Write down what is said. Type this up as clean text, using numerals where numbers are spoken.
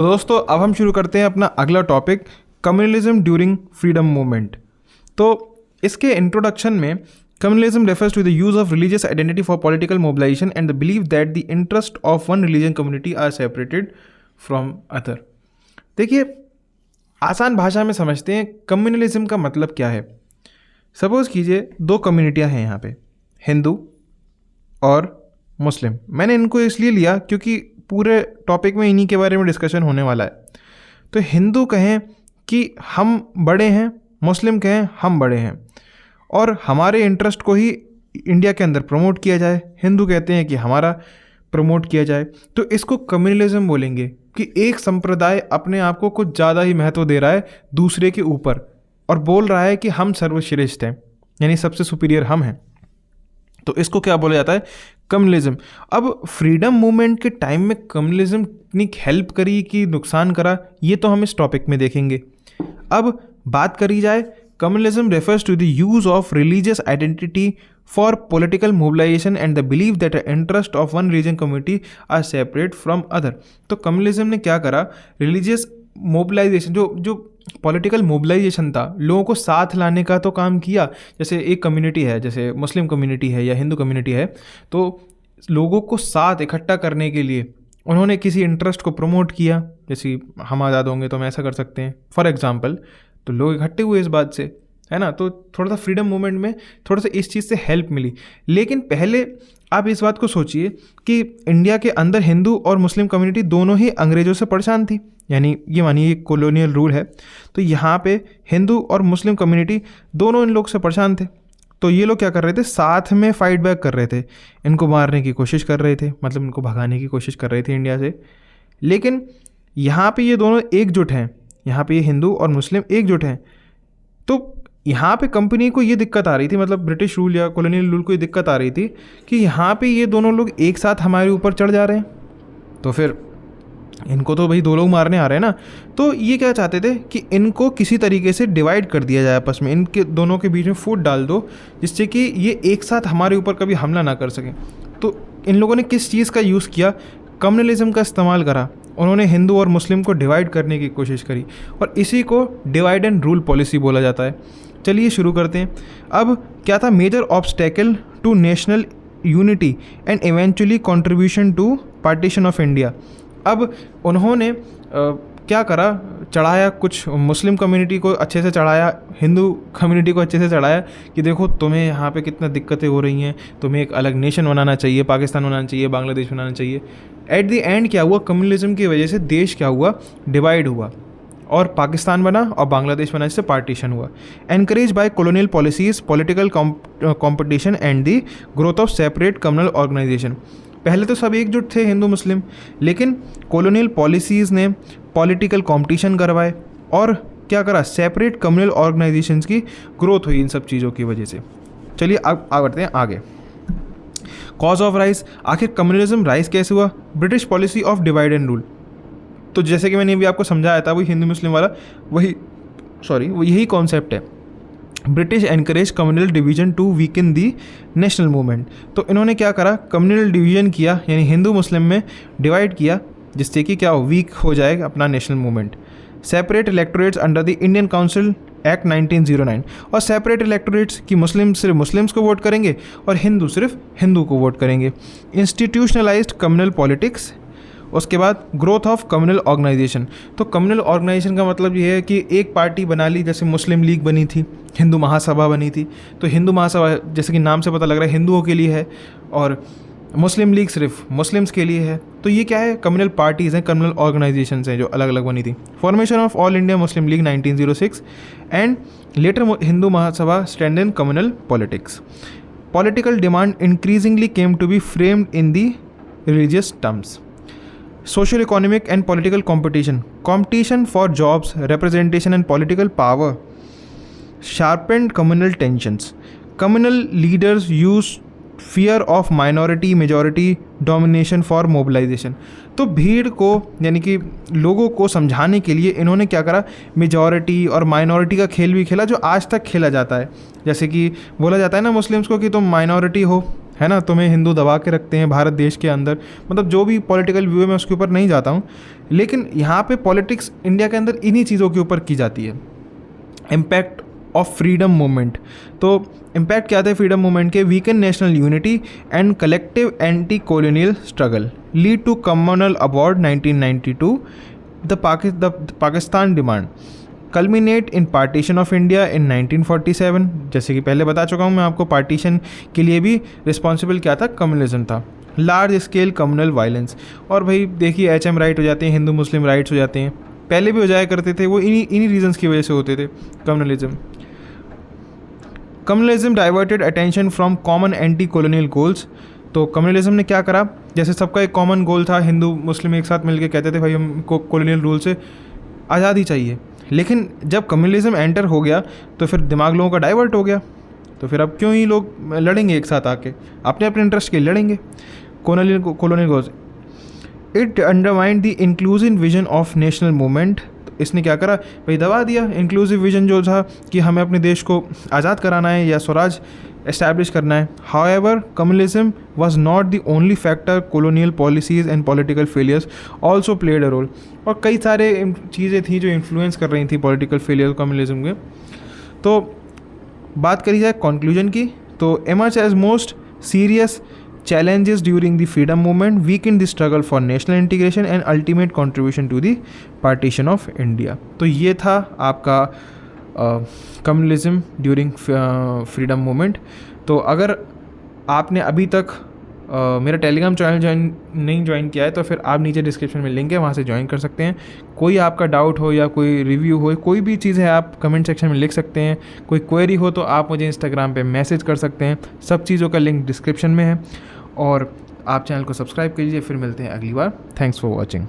तो दोस्तों अब हम शुरू करते हैं अपना अगला topic, communalism during freedom movement. तो इसके इंट्रोडक्शन में communalism refers to the use of religious identity for political mobilisation and the believe that the interest of one religion community are separated from other. देखिए, आसान भाषा में समझते हैं communalism का मतलब क्या है। सपोज कीजिए दो कम्युनिटियां हैं यहाँ पे, हिंदू और मुस्लिम। मैंने इनको इसलिए लिया क्योंकि पूरे टॉपिक में इन्हीं के बारे में डिस्कशन होने वाला है। तो हिंदू कहें कि हम बड़े हैं, मुस्लिम कहें हम बड़े हैं और हमारे इंटरेस्ट को ही इंडिया के अंदर प्रमोट किया जाए। हिंदू कहते हैं कि हमारा प्रमोट किया जाए, तो इसको कम्युनलिज्म बोलेंगे कि एक संप्रदाय अपने आप को कुछ ज़्यादा ही महत्व दे रहा है दूसरे के ऊपर और बोल रहा है कि हम सर्वश्रेष्ठ हैं, यानी सबसे सुपीरियर हम हैं। तो इसको क्या बोला जाता है? कम्युनलिज्म। अब फ्रीडम मूवमेंट के टाइम में कम्युनलिज्म कितनी हेल्प करी कि नुकसान करा, ये तो हम इस टॉपिक में देखेंगे। अब बात करी जाए, communalism refers to the use of religious identity for political mobilisation and the believe that interest of one religion community are separate from other. तो कम्युनलिज्म ने क्या करा, रिलीजियस मोबिलाइजेशन, जो पॉलिटिकल मोबिलाइजेशन था, लोगों को साथ लाने का तो काम किया। जैसे एक कम्युनिटी है, जैसे मुस्लिम कम्युनिटी है या हिंदू कम्युनिटी है, तो लोगों को साथ इकट्ठा करने के लिए उन्होंने किसी इंटरेस्ट को प्रमोट किया। जैसे हम आज़ाद होंगे तो हम ऐसा कर सकते हैं, फॉर एग्जांपल। तो लोग इकट्ठे हुए इस बात से, है ना। तो थोड़ा सा फ्रीडम मूवमेंट में थोड़ा सा इस चीज़ से हेल्प मिली। लेकिन पहले आप इस बात को सोचिए कि इंडिया के अंदर हिंदू और मुस्लिम कम्युनिटी दोनों ही अंग्रेज़ों से परेशान थी, यानी ये मानिए कॉलोनियल रूल है। तो यहाँ पे हिंदू और मुस्लिम कम्युनिटी दोनों इन लोग से परेशान थे। तो ये लोग क्या कर रहे थे, साथ में फाइट बैक कर रहे थे, इनको मारने की कोशिश कर रहे थे, मतलब इनको भगाने की कोशिश कर रहे थे इंडिया से। लेकिन यहाँ पे ये दोनों एकजुट हैं, यहाँ पे ये हिंदू और मुस्लिम एकजुट हैं। तो यहाँ पे कंपनी को ये दिक्कत आ रही थी, मतलब ब्रिटिश रूल या कॉलोनियल रूल को ये दिक्कत आ रही थी कि यहाँ पे ये दोनों लोग एक साथ हमारे ऊपर चढ़ जा रहे हैं, तो फिर इनको तो भाई दो लोग मारने आ रहे हैं ना। तो ये क्या चाहते थे कि इनको किसी तरीके से डिवाइड कर दिया जाए आपस में, इनके दोनों के बीच में फूट डाल दो, जिससे कि ये एक साथ हमारे ऊपर कभी हमला ना कर सकें। तो इन लोगों ने किस चीज़ का यूज़ किया? कम्युनलिज्म का इस्तेमाल करा। उन्होंने हिंदू और मुस्लिम को डिवाइड करने की कोशिश करी और इसी को डिवाइड एंड रूल पॉलिसी बोला जाता है। चलिए शुरू करते हैं। अब क्या था major obstacle to national unity and eventually contribution to partition of India. अब उन्होंने क्या करा, चढ़ाया कुछ मुस्लिम कम्युनिटी को अच्छे से चढ़ाया, हिंदू कम्युनिटी को अच्छे से चढ़ाया कि देखो तुम्हें यहाँ पे कितना दिक्कतें हो रही हैं, तुम्हें एक अलग नेशन बनाना चाहिए, पाकिस्तान बनाना चाहिए, बांग्लादेश बनाना चाहिए। एट द एंड क्या हुआ, कम्युनलिज्म की वजह से देश क्या हुआ, डिवाइड हुआ और पाकिस्तान बना और बांग्लादेश बना, जिससे पार्टीशन हुआ। Encourage by colonial policies, political competition and the growth of separate communal organisation. पहले तो सब एकजुट थे हिंदू मुस्लिम, लेकिन कॉलोनियल पॉलिसीज़ ने पॉलिटिकल कंपटीशन करवाए और क्या करा, सेपरेट कम्युनल ऑर्गेनाइजेशंस की ग्रोथ हुई इन सब चीज़ों की वजह से। चलिए अब बढ़ते हैं आगे। कॉज ऑफ राइज, आखिर कम्युनलिज्म राइज कैसे हुआ? British policy of divide and rule. तो जैसे कि मैंने अभी आपको समझाया था, वही हिंदू मुस्लिम वाला वो यही कॉन्सेप्ट है। British encourage communal division to weaken the national movement. तो इन्होंने क्या करा, कम्युनल डिवीजन किया, यानी हिंदू मुस्लिम में डिवाइड किया, जिससे कि क्या हो, वीक हो जाएगा अपना national movement. Separate electorates under the Indian council act 1909। और सेपरेट इलेक्टोरेट्स की मुस्लिम सिर्फ मुस्लिम्स को वोट करेंगे और हिंदू सिर्फ हिंदू को वोट करेंगे। Institutionalised communal politics. उसके बाद ग्रोथ ऑफ कम्युनल ऑर्गेनाइजेशन। तो कम्युनल ऑर्गेनाइजेशन का मतलब ये है कि एक पार्टी बना ली, जैसे मुस्लिम लीग बनी थी, हिंदू महासभा बनी थी। तो हिंदू महासभा जैसे कि नाम से पता लग रहा है हिंदुओं के लिए है और मुस्लिम लीग सिर्फ मुस्लिम्स के लिए है। तो ये क्या है, कम्युनल पार्टीज़ हैं, कम्युनल ऑर्गेनाइजेशंस हैं जो अलग अलग बनी थी। Formation of All India Muslim League 1906 and later Hindu Mahasabha strengthen communal politics. Political demand increasingly came to be framed in the religious terms. Social, economic and political competition for jobs, representation and political power sharpened communal tensions. Communal leaders used fear of minority majority domination for mobilization. तो भीड़ को, यानी कि लोगों को समझाने के लिए इन्होंने क्या करा, मेजॉरिटी और माइनॉरिटी का खेल भी खेला, जो आज तक खेला जाता है। जैसे कि बोला जाता है ना मुस्लिम्स को कि तुम माइनॉरिटी हो, है ना, तुम्हें हिंदू दबा के रखते हैं भारत देश के अंदर, मतलब जो भी पॉलिटिकल व्यू है मैं उसके ऊपर नहीं जाता हूँ, लेकिन यहाँ पे पॉलिटिक्स इंडिया के अंदर इन्हीं चीज़ों के ऊपर की जाती है। इम्पैक्ट ऑफ फ्रीडम मूवमेंट, तो इम्पैक्ट क्या थे फ्रीडम मूवमेंट के? Weaken national unity and collective anti colonial struggle lead to communal award 1992, the Pakistan demand culminate in partition of India in 1947। जैसे कि पहले बता चुका हूँ मैं आपको, पार्टीशन के लिए भी रिस्पॉन्सिबल क्या था? कम्युनलिज्म था। लार्ज स्केल कम्युनल वायलेंस, और भाई देखिए HM राइट हो जाते हैं, हिंदू मुस्लिम राइट्स हो जाते हैं, पहले भी हो जाया करते थे, वो इन्हीं रीजंस की वजह से होते थे। Communalism diverted attention from common anti colonial goals, तो कम्युनलिज्म ने क्या करा? जैसे सबका एक कॉमन गोल था, हिंदू मुस्लिम एक साथ मिलकर कहते थे भाई हमको कॉलोनियल रूल से आज़ादी चाहिए, लेकिन जब कम्युनलिज्म एंटर हो गया तो फिर दिमाग लोगों का डाइवर्ट हो गया, तो फिर अब क्यों ही लोग लड़ेंगे एक साथ आके, अपने अपने इंटरेस्ट के लिए लड़ेंगे colonial goals. It undermined the inclusive vision of national movement, इसने क्या करा भाई? दबा दिया इंक्लूसिव विजन जो था कि हमें अपने देश को आज़ाद कराना है या स्वराज एस्टैब्लिश करना है। However communalism was not the only factor, colonial policies and political failures also played a role, और कई सारे चीज़ें थी जो इन्फ्लुएंस कर रही थी पॉलिटिकल फेलियर कम्युनलिज्म के। तो बात करी जाए कंक्लूजन की, तो emerge as most serious challenges during the freedom movement weakened the struggle for national integration and ultimate contribution to the partition of India। तो ये था आपका कम्युनलिज्म ड्यूरिंग फ्रीडम मूवमेंट। तो अगर आपने अभी तक मेरा टेलीग्राम चैनल नहीं ज्वाइन किया है तो फिर आप नीचे डिस्क्रिप्शन में लिंक है, वहाँ से ज्वाइन कर सकते हैं। कोई आपका डाउट हो या कोई रिव्यू हो, कोई भी चीज़ है, आप कमेंट सेक्शन में लिख सकते हैं। कोई क्वेरी हो तो आप मुझे इंस्टाग्राम पे मैसेज कर सकते हैं। सब चीज़ों का लिंक डिस्क्रिप्शन में है, और आप चैनल को सब्सक्राइब कीजिए। फिर मिलते हैं अगली बार। Thanks for watching.